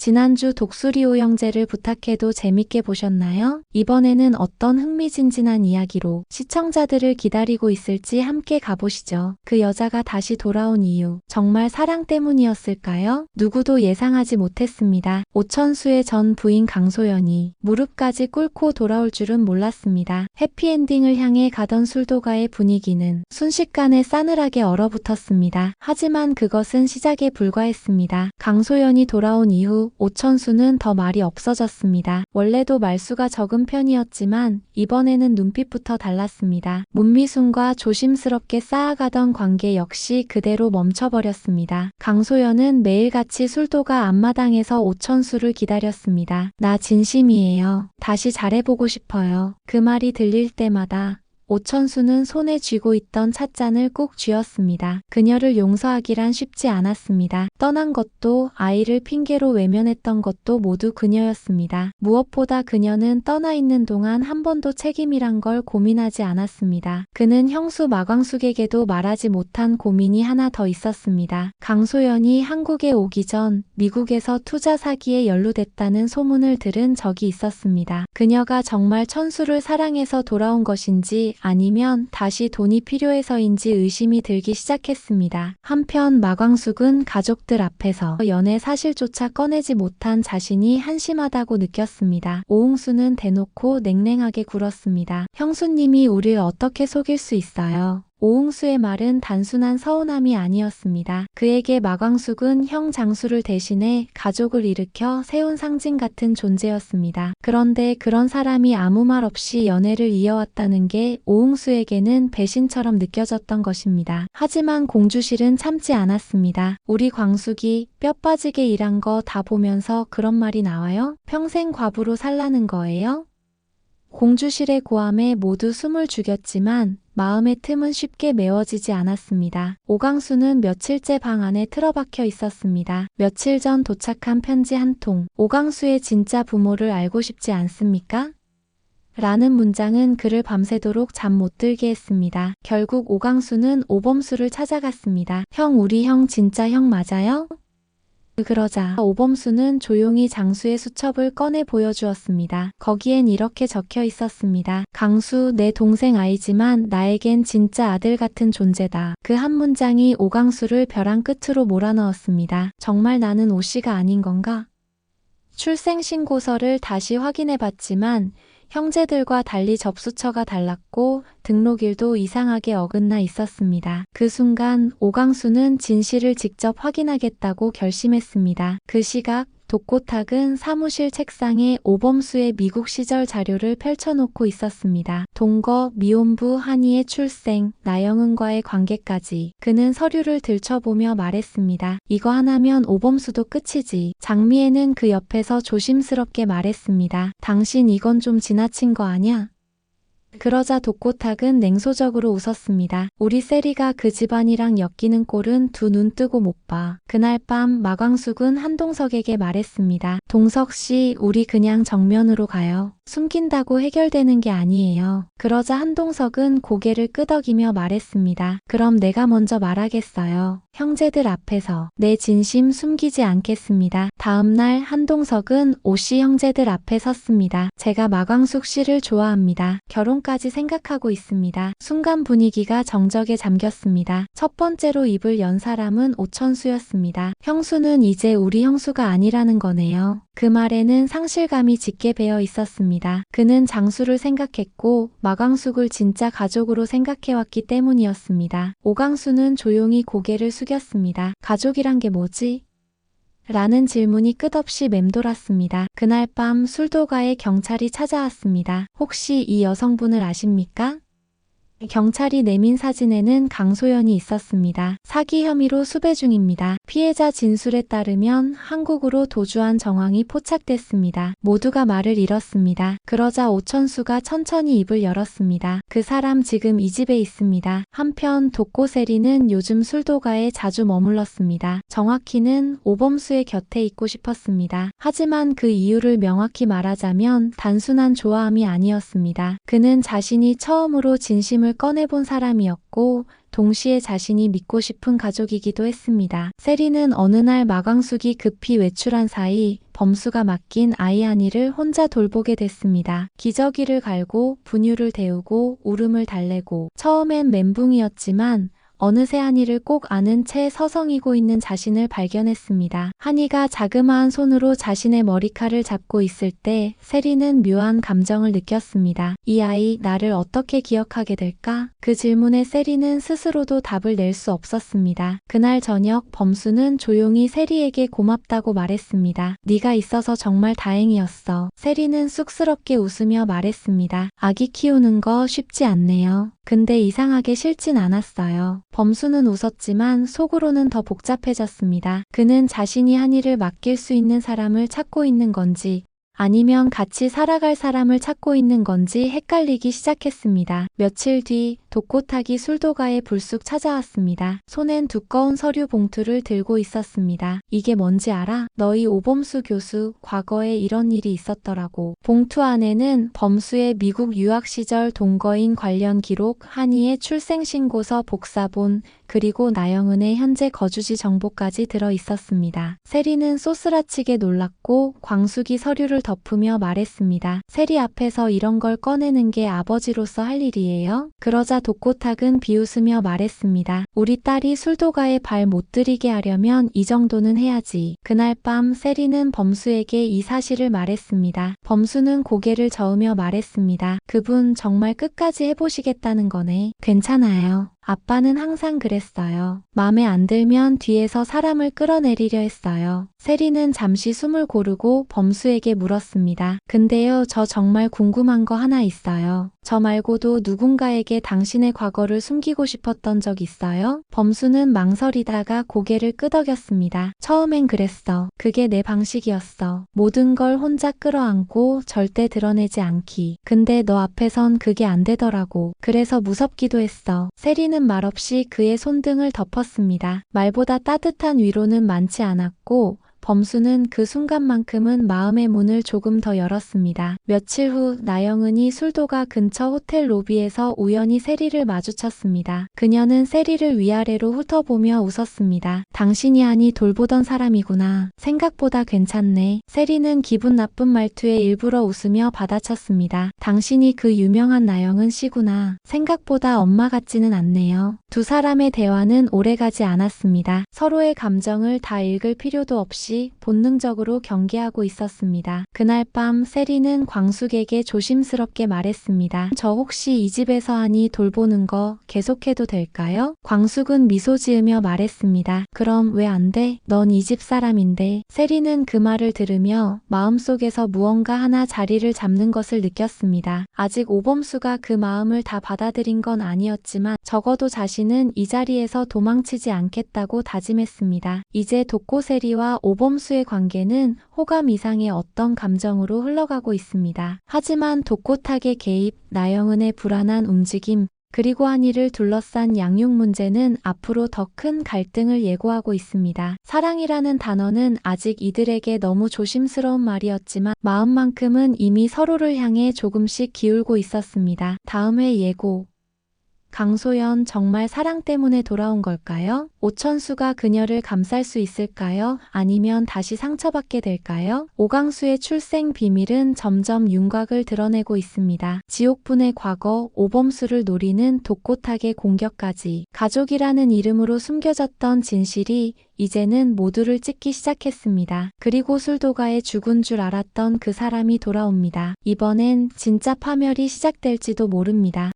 지난주 독수리오 형제를 부탁해도 재밌게 보셨나요? 이번에는 어떤 흥미진진한 이야기로 시청자들을 기다리고 있을지 함께 가보시죠. 그 여자가 다시 돌아온 이유, 정말 사랑 때문이었을까요? 누구도 예상하지 못했습니다. 오천수의 전 부인 강소연이 무릎까지 꿇고 돌아올 줄은 몰랐습니다. 해피엔딩을 향해 가던 술도가의 분위기는 순식간에 싸늘하게 얼어붙었습니다. 하지만 그것은 시작에 불과했습니다. 강소연이 돌아온 이후 오천수는 더 말이 없어졌습니다. 원래도 말수가 적은 편이었지만 이번에는 눈빛부터 달랐습니다. 문미순과 조심스럽게 쌓아가던 관계 역시 그대로 멈춰버렸습니다. 강소연은 매일같이 술도가 앞마당에서 오천수를 기다렸습니다. 나 진심이에요. 다시 잘해보고 싶어요. 그 말이 들릴 때마다 오천수는 손에 쥐고 있던 찻잔을 꾹 쥐었습니다. 그녀를 용서하기란 쉽지 않았습니다. 떠난 것도 아이를 핑계로 외면했던 것도 모두 그녀였습니다. 무엇보다 그녀는 떠나 있는 동안 한 번도 책임이란 걸 고민하지 않았습니다. 그는 형수 마광숙에게도 말하지 못한 고민이 하나 더 있었습니다. 강소연이 한국에 오기 전 미국에서 투자 사기에 연루됐다는 소문을 들은 적이 있었습니다. 그녀가 정말 천수를 사랑해서 돌아온 것인지 아니면 다시 돈이 필요해서인지 의심이 들기 시작했습니다. 한편 마광숙은 가족들 앞에서 연애 사실조차 꺼내지 못한 자신이 한심하다고 느꼈습니다. 오홍수는 대놓고 냉랭하게 굴었습니다. 형수님이 우릴 어떻게 속일 수 있어요? 오홍수의 말은 단순한 서운함이 아니었습니다. 그에게 마광숙은 형 장수를 대신해 가족을 일으켜 세운 상징 같은 존재였습니다. 그런데 그런 사람이 아무 말 없이 연애를 이어왔다는 게 오홍수에게는 배신처럼 느껴졌던 것입니다. 하지만 공주실은 참지 않았습니다. 우리 광숙이 뼈 빠지게 일한 거 다 보면서 그런 말이 나와요? 평생 과부로 살라는 거예요? 공주실의 고함에 모두 숨을 죽였지만 마음의 틈은 쉽게 메워지지 않았습니다. 오광수는 며칠째 방 안에 틀어박혀 있었습니다. 며칠 전 도착한 편지 한 통. 오광수의 진짜 부모를 알고 싶지 않습니까? 라는 문장은 그를 밤새도록 잠 못 들게 했습니다. 결국 오광수는 오범수를 찾아갔습니다. 형, 우리 형 진짜 형 맞아요? 그러자 오범수는 조용히 장수의 수첩을 꺼내 보여주었습니다. 거기엔 이렇게 적혀 있었습니다. 강수, 내 동생 아이지만 나에겐 진짜 아들 같은 존재다. 그 한 문장이 오광수를 벼랑 끝으로 몰아넣었습니다. 정말 나는 오씨가 아닌 건가? 출생신고서를 다시 확인해봤지만 형제들과 달리 접수처가 달랐고 등록일도 이상하게 어긋나 있었습니다. 그 순간 오광수는 진실을 직접 확인하겠다고 결심했습니다. 그 시각 독고탁은 사무실 책상에 오범수의 미국 시절 자료를 펼쳐놓고 있었습니다. 동거, 미혼부, 한이의 출생, 나영은과의 관계까지. 그는 서류를 들춰보며 말했습니다. 이거 하나면 오범수도 끝이지. 장미애는 그 옆에서 조심스럽게 말했습니다. 당신 이건 좀 지나친 거 아냐? 그러자 독고탁은 냉소적으로 웃었습니다. 우리 세리가 그 집안이랑 엮이는 꼴은 두 눈 뜨고 못 봐. 그날 밤 마광숙은 한동석에게 말했습니다. 동석 씨, 우리 그냥 정면으로 가요. 숨긴다고 해결되는 게 아니에요. 그러자 한동석은 고개를 끄덕이며 말했습니다. 그럼 내가 먼저 말하겠어요. 형제들 앞에서 내 진심 숨기지 않겠습니다. 다음날 한동석은 오씨 형제들 앞에 섰습니다. 제가 마광숙 씨를 좋아합니다. 결혼까지 생각하고 있습니다. 순간 분위기가 정적에 잠겼습니다. 첫 번째로 입을 연 사람은 오천수였습니다. 형수는 이제 우리 형수가 아니라는 거네요. 그 말에는 상실감이 짙게 배어 있었습니다. 그는 장수를 생각했고 마광숙을 진짜 가족으로 생각해왔기 때문이었습니다. 오광수는 조용히 고개를 숙였습니다. 가족이란 게 뭐지? 라는 질문이 끝없이 맴돌았습니다. 그날 밤 술도가에 경찰이 찾아왔습니다. 혹시 이 여성분을 아십니까? 경찰이 내민 사진에는 강소연이 있었습니다. 사기 혐의로 수배 중입니다. 피해자 진술에 따르면 한국으로 도주한 정황이 포착됐습니다. 모두가 말을 잃었습니다. 그러자 오천수가 천천히 입을 열었습니다. 그 사람 지금 이 집에 있습니다. 한편 독고세리는 요즘 술도가에 자주 머물렀습니다. 정확히는 오범수의 곁에 있고 싶었습니다. 하지만 그 이유를 명확히 말하자면 단순한 좋아함이 아니었습니다. 그는 자신이 처음으로 진심을 감정을 꺼내본 사람이었고 동시에 자신이 믿고 싶은 가족이기도 했습니다. 세리는 어느 날 마광숙이 급히 외출한 사이 범수가 맡긴 아이 한이를 혼자 돌보게 됐습니다. 기저귀를 갈고 분유를 데우고 울음을 달래고 처음엔 멘붕이었지만 어느새 한이를 꼭 안은 채 서성이고 있는 자신을 발견했습니다. 한이가 자그마한 손으로 자신의 머리칼을 잡고 있을 때 세리는 묘한 감정을 느꼈습니다. 이 아이 나를 어떻게 기억하게 될까? 그 질문에 세리는 스스로도 답을 낼 수 없었습니다. 그날 저녁 범수는 조용히 세리에게 고맙다고 말했습니다. 네가 있어서 정말 다행이었어. 세리는 쑥스럽게 웃으며 말했습니다. 아기 키우는 거 쉽지 않네요. 근데 이상하게 싫진 않았어요. 범수는 웃었지만 속으로는 더 복잡해졌습니다. 그는 자신이 한이를 맡길 수 있는 사람을 찾고 있는 건지 아니면 같이 살아갈 사람을 찾고 있는 건지 헷갈리기 시작했습니다. 며칠 뒤 독고타기 술도가에 불쑥 찾아왔습니다. 손엔 두꺼운 서류 봉투를 들고 있었습니다. 이게 뭔지 알아? 너희 오범수 교수 과거에 이런 일이 있었더라고. 봉투 안에는 범수의 미국 유학 시절 동거인 관련 기록, 한이의 출생신고서 복사본, 그리고 나영은의 현재 거주지 정보까지 들어 있었습니다. 세리는 쏘스라치게 놀랐고 광숙이 서류를 덮으며 말했습니다. 세리 앞에서 이런 걸 꺼내는 게 아버지로서 할 일이에요? 그러자 독고탁은 비웃으며 말했습니다. 우리 딸이 술도가에 발 못 들이게 하려면 이 정도는 해야지. 그날 밤 세리는 범수에게 이 사실을 말했습니다. 범수는 고개를 저으며 말했습니다. 그분 정말 끝까지 해보시겠다는 거네. 괜찮아요. 아빠는 항상 그랬어요. 맘에 안 들면 뒤에서 사람을 끌어내리려 했어요. 세리는 잠시 숨을 고르고 범수에게 물었습니다. 근데요, 저 정말 궁금한 거 하나 있어요. 저 말고도 누군가에게 당신의 과거를 숨기고 싶었던 적 있어요? 범수는 망설이다가 고개를 끄덕였습니다. 처음엔 그랬어. 그게 내 방식이었어. 모든 걸 혼자 끌어안고 절대 드러내지 않기. 근데 너 앞에선 그게 안 되더라고. 그래서 무섭기도 했어. 세리는 말없이 그의 손등을 덮었습니다. 말보다 따뜻한 위로는 많지 않았고 범수는 그 순간만큼은 마음의 문을 조금 더 열었습니다. 며칠 후 나영은이 술도가 근처 호텔 로비에서 우연히 세리를 마주쳤습니다. 그녀는 세리를 위아래로 훑어보며 웃었습니다. 당신이 한이 돌보던 사람이구나. 생각보다 괜찮네. 세리는 기분 나쁜 말투에 일부러 웃으며 받아쳤습니다. 당신이 그 유명한 나영은 씨구나. 생각보다 엄마 같지는 않네요. 두 사람의 대화는 오래가지 않았습니다. 서로의 감정을 다 읽을 필요도 없이 본능적으로 경계하고 있었습니다. 그날 밤 세리는 광숙에게 조심스럽게 말했습니다. 저 혹시 이 집에서 한이 돌보는 거 계속해도 될까요? 광숙은 미소 지으며 말했습니다. 그럼 왜 안 돼? 넌 이 집 사람인데. 세리는 그 말을 들으며 마음속에서 무언가 하나 자리를 잡는 것을 느꼈습니다. 아직 오범수가 그 마음을 다 받아들인 건 아니었지만 적어도 자신은 이 자리에서 도망치지 않겠다고 다짐했습니다. 이제 독고세리와 오범수의 관계는 호감 이상의 어떤 감정으로 흘러가고 있습니다. 하지만 독고탁의 개입, 나영은의 불안한 움직임, 그리고 한이를 둘러싼 양육 문제는 앞으로 더 큰 갈등을 예고하고 있습니다. 사랑이라는 단어는 아직 이들에게 너무 조심스러운 말이었지만 마음만큼은 이미 서로를 향해 조금씩 기울고 있었습니다. 다음 회 예고. 강소연 정말 사랑 때문에 돌아온 걸까요? 오천수가 그녀를 감쌀 수 있을까요? 아니면 다시 상처받게 될까요? 오강수의 출생 비밀은 점점 윤곽을 드러내고 있습니다. 지옥분의 과거, 오범수를 노리는 독고탁의 공격까지 가족이라는 이름으로 숨겨졌던 진실이 이제는 모두를 찢기 시작했습니다. 그리고 술도가에 죽은 줄 알았던 그 사람이 돌아옵니다. 이번엔 진짜 파멸이 시작될지도 모릅니다.